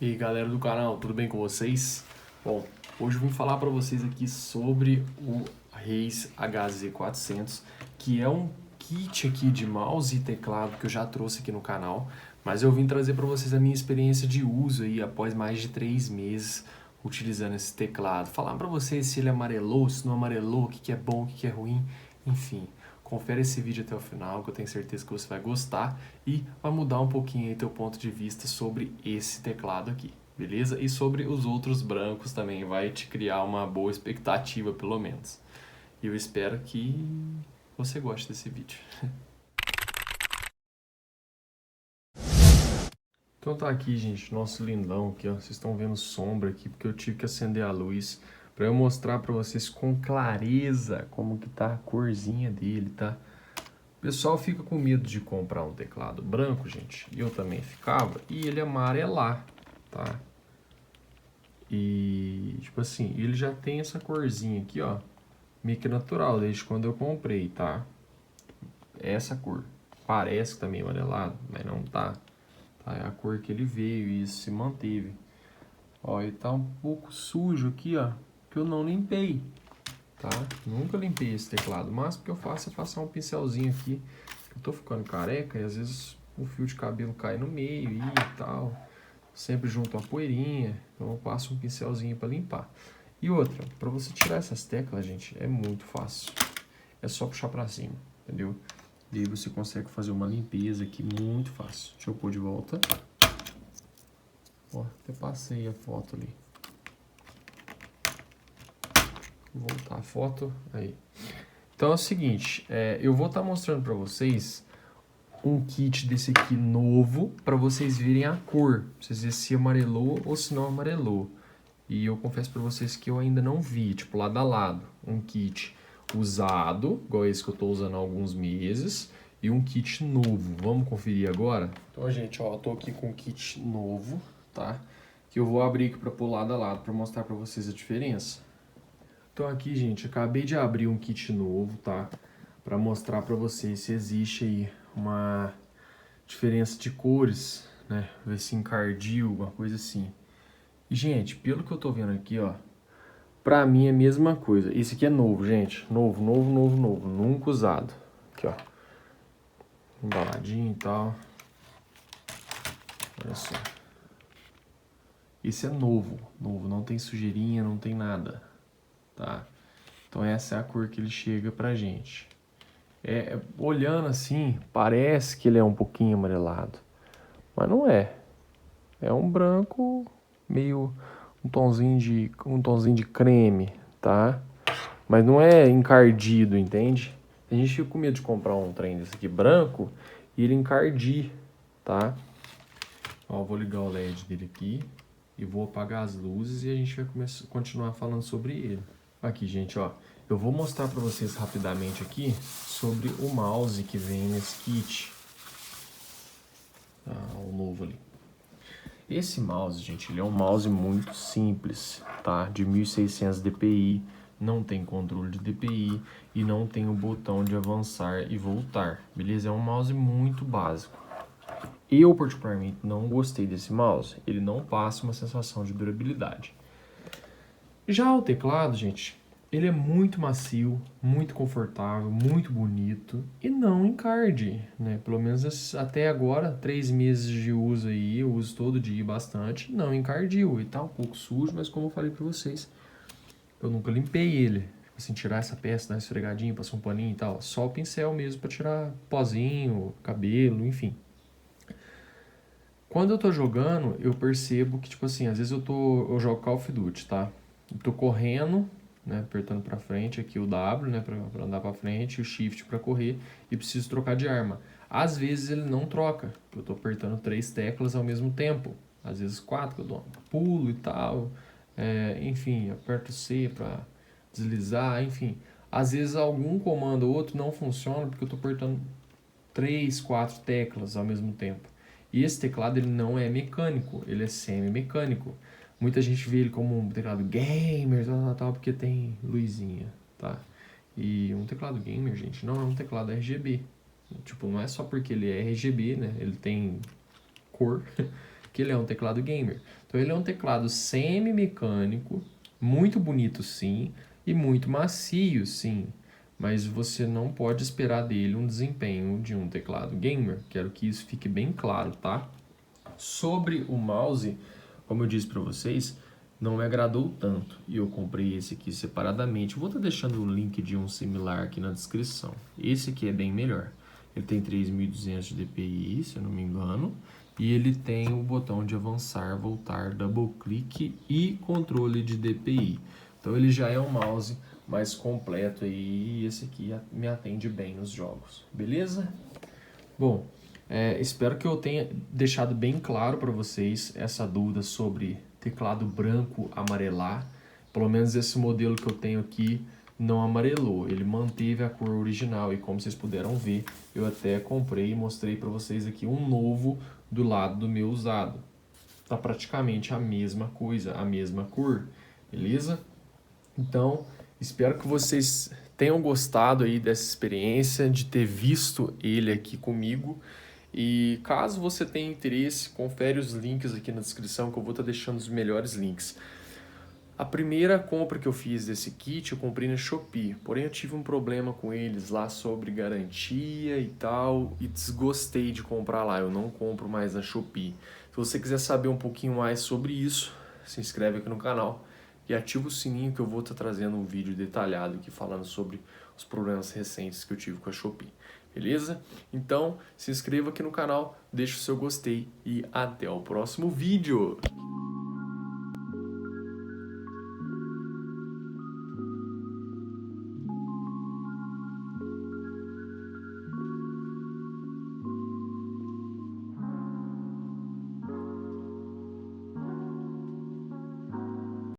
E aí, galera do canal, tudo bem com vocês? Bom, hoje eu vim falar para vocês aqui sobre o Razer HZ400, que é um kit aqui de mouse e teclado que eu já trouxe aqui no canal, mas eu vim trazer para vocês a minha experiência de uso aí após mais de 3 meses utilizando esse teclado. Falar para vocês se ele amarelou, se não amarelou, o que é bom, o que é ruim, enfim. Confere esse vídeo até o final, que eu tenho certeza que você vai gostar e vai mudar um pouquinho aí teu ponto de vista sobre esse teclado aqui, beleza? E sobre os outros brancos também, vai te criar uma boa expectativa, pelo menos. E eu espero que você goste desse vídeo. Então tá aqui, gente, nosso lindão aqui, ó. Vocês estão vendo sombra aqui, porque eu tive que acender a luz para eu mostrar para vocês com clareza como que tá a corzinha dele, tá? O pessoal fica com medo de comprar um teclado branco, gente, e eu também ficava, e ele amarelar, tá? E, tipo assim, ele já tem essa corzinha aqui, ó, meio que natural, desde quando eu comprei, tá? Essa cor. Parece que tá meio amarelado, mas não tá. Tá? É a cor que ele veio e isso se manteve. Ó, ele tá um pouco sujo aqui, ó, que eu não limpei, tá? Nunca limpei esse teclado, mas o que eu faço é passar um pincelzinho aqui. Eu tô ficando careca e às vezes o fio de cabelo cai no meio e tal. Sempre junto uma poeirinha, então eu passo um pincelzinho para limpar. E outra, para você tirar essas teclas, gente, é muito fácil. É só puxar para cima, entendeu? E aí você consegue fazer uma limpeza aqui muito fácil. Deixa eu pôr de volta. Ó, até passei a foto ali. Vou voltar a foto aí. Então é o seguinte, eu vou estar mostrando para vocês um kit desse aqui novo para vocês verem a cor, pra vocês verem se amarelou ou se não amarelou. E eu confesso para vocês que eu ainda não vi, tipo, lado a lado, um kit usado, igual esse que eu tô usando há alguns meses, e um kit novo. Vamos conferir agora? Então, gente, ó, eu tô aqui com um kit novo, tá? Que eu vou abrir aqui para pôr lado a lado para mostrar para vocês a diferença. Então aqui, gente, acabei de abrir um kit novo, tá? Para mostrar para vocês se existe aí uma diferença de cores, né? Ver se encardiu, alguma coisa assim. E, gente, pelo que eu tô vendo aqui, ó, pra mim é a mesma coisa. Esse aqui é novo, gente. Novo, novo, novo, novo. Nunca usado. Aqui, ó. Embaladinho e tal. Olha só. Esse é novo. Novo. Não tem sujeirinha, não tem nada. Tá? Então essa é a cor que ele chega pra gente. Olhando assim, parece que ele é um pouquinho amarelado. Mas não é. É um branco meio um tonzinho de creme, tá? Mas não é encardido, entende? A gente fica com medo de comprar um trem desse aqui branco e ele encardir, tá? Ó, vou ligar o LED dele aqui e vou apagar as luzes e a gente vai continuar falando sobre ele. Aqui, gente, ó. Eu vou mostrar para vocês rapidamente aqui sobre o mouse que vem nesse kit. O novo ali. Esse mouse, gente, ele é um mouse muito simples, tá? De 1600 dpi, não tem controle de dpi e não tem o botão de avançar e voltar, beleza? É um mouse muito básico. Eu, particularmente, não gostei desse mouse. Ele não passa uma sensação de durabilidade. Já o teclado, gente, ele é muito macio, muito confortável, muito bonito e não encarde, né? Pelo menos até agora, 3 meses de uso aí, eu uso todo dia bastante, não encardiu. E tá um pouco sujo, mas como eu falei pra vocês, eu nunca limpei ele. Assim, tirar essa peça, dar uma esfregadinha, passar um paninho e tal. Só o pincel mesmo pra tirar pozinho, cabelo, enfim. Quando eu tô jogando, eu percebo que, tipo assim, às vezes eu jogo Call of Duty, tá? Eu tô correndo, né, apertando pra frente aqui o W, né, pra andar pra frente, o Shift pra correr, e preciso trocar de arma. Às vezes ele não troca, porque eu tô apertando 3 teclas ao mesmo tempo. Às vezes 4, que eu dou um pulo e tal. Enfim, aperto C pra deslizar, enfim. Às vezes algum comando ou outro não funciona, porque eu tô apertando 3, 4 teclas ao mesmo tempo. E esse teclado ele não é mecânico, ele é semi-mecânico. Muita gente vê ele como um teclado gamer, tal, porque tem luzinha, tá? E um teclado gamer, gente, não é um teclado RGB. Tipo, não é só porque ele é RGB, né? Ele tem cor, porque ele é um teclado gamer. Então ele é um teclado semi-mecânico, muito bonito sim, e muito macio sim, mas você não pode esperar dele um desempenho de um teclado gamer. Quero que isso fique bem claro, tá? Sobre o mouse, como eu disse para vocês, não me agradou tanto e eu comprei esse aqui separadamente. Vou estar deixando o link de um similar aqui na descrição. Esse aqui é bem melhor. Ele tem 3200 de DPI, se eu não me engano, e ele tem o botão de avançar, voltar, double click e controle de DPI. Então ele já é um mouse mais completo aí, e esse aqui me atende bem nos jogos. Beleza? Bom, espero que eu tenha deixado bem claro para vocês essa dúvida sobre teclado branco amarelar. Pelo menos esse modelo que eu tenho aqui não amarelou, ele manteve a cor original e como vocês puderam ver, eu até comprei e mostrei para vocês aqui um novo do lado do meu usado. Tá praticamente a mesma coisa, a mesma cor, beleza? Então, espero que vocês tenham gostado aí dessa experiência, de ter visto ele aqui comigo. E caso você tenha interesse, confere os links aqui na descrição que eu vou estar deixando os melhores links. A primeira compra que eu fiz desse kit eu comprei na Shopee, porém eu tive um problema com eles lá sobre garantia e tal, e desgostei de comprar lá, eu não compro mais na Shopee. Se você quiser saber um pouquinho mais sobre isso, se inscreve aqui no canal e ativa o sininho que eu vou estar trazendo um vídeo detalhado aqui falando sobre os problemas recentes que eu tive com a Shopee. Beleza? Então, se inscreva aqui no canal, deixa o seu gostei e até o próximo vídeo!